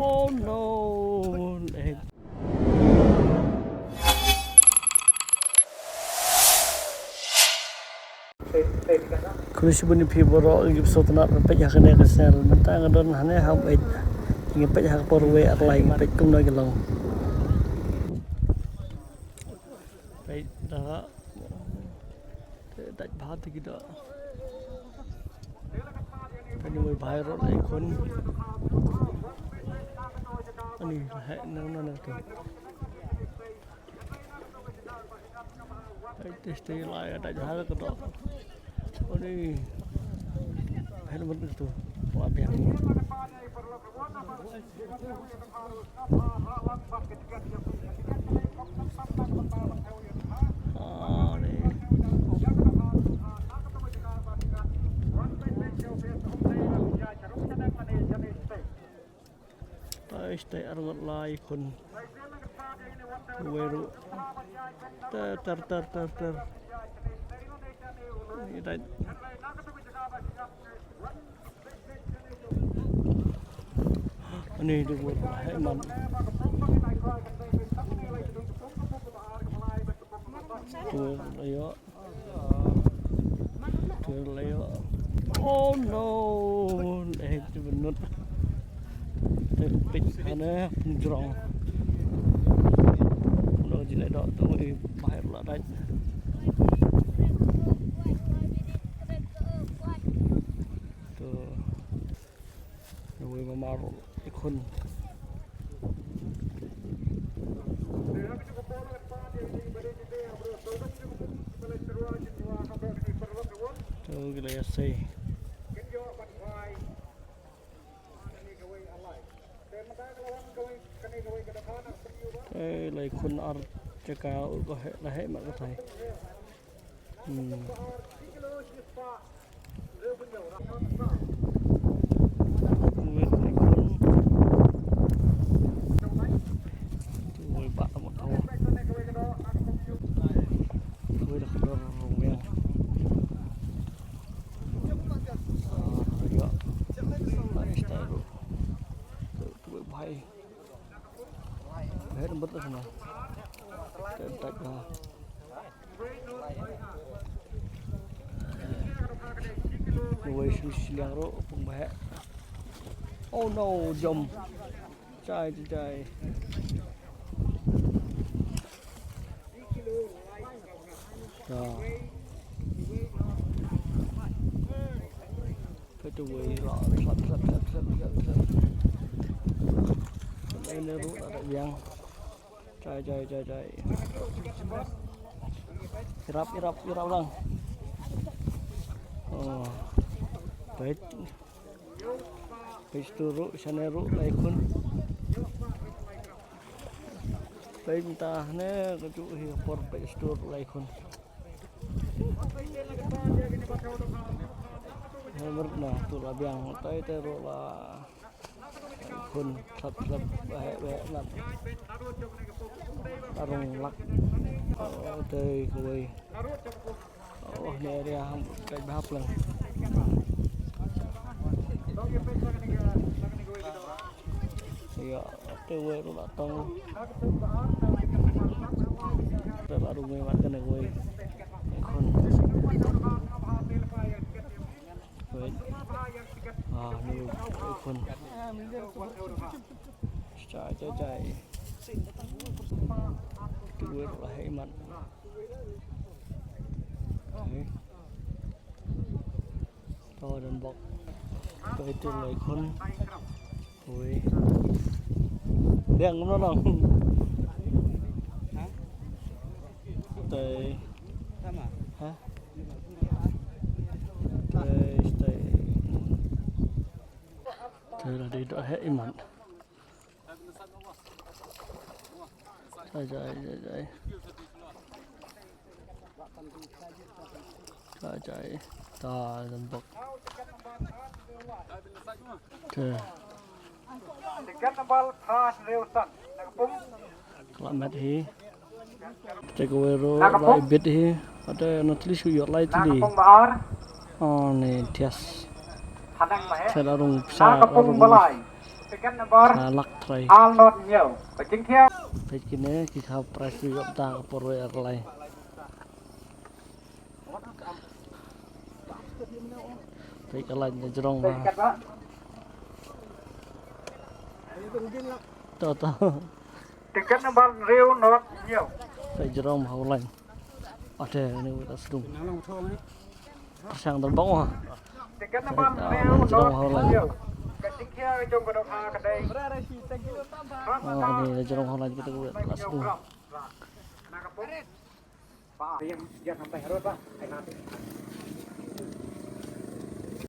Oh no. Khusus bunyi piboro ingin sotonak pepek yang kena kesel. Mentang adon hane umeit ingin pepek yang porwe arlai pepek kum lagi long. Baik dah. Tak bahat kita. Ini way viral ikon. Ini hai nang tu. Testi lai ada jalan ke dok. Oh ni, helmet itu, wabian. Ah ni. Testi arut lai kon. Weru. Ter. Ini dah. Ini dulu hemat. Tuh leo. Oh no, itu benar. Tepik mana penjrong. Kalau jadi dok tu bahaya lah dah. Người mà maro ikon tu gila ya say lại kun ar cho cao có hệ là hệ mà có thể hết mất rồi mà tạch ra người suy liang ro pung bé oh no jom trai cái tuổi lọ thật đây nó rút ở đại biang trời irap lang baik pisturu saneru laikun baik entah ne kecu hipor pistur laikun nomor nah tu lah biang tai teru lah kun sập bẻ nặng arung lắc tơi cùi nè ra cái bắp lần thì tơi nó là tông rồi bà đụng người bạn cái này quay con nhiều con chạy cái đuôi là hay mặn to đàn bọc tôi từ lấy con ui đen nó lòng tây hả tây thế là đi đỡ hết mặn chạy ta dần bậc làm mệt hi chạy qua rồi lại biết hi ada nanti suyot lại tadi này thias saya larung besar Tekan nomor lak tray alot nhiều và chính theo pe kini kita price di ta porwe arlai pe kalan jerong ma tekan đó to tekan nomor riu nốt nhiều pe jerong ma lain ada ni kita sedung sang terbang ha tekan nomor riu nốt nhiều cái chính theo cái chung của đồng hà cái đây ni jerong ma lain kita buat sedung Pak, yang jangan sampai harus Pak.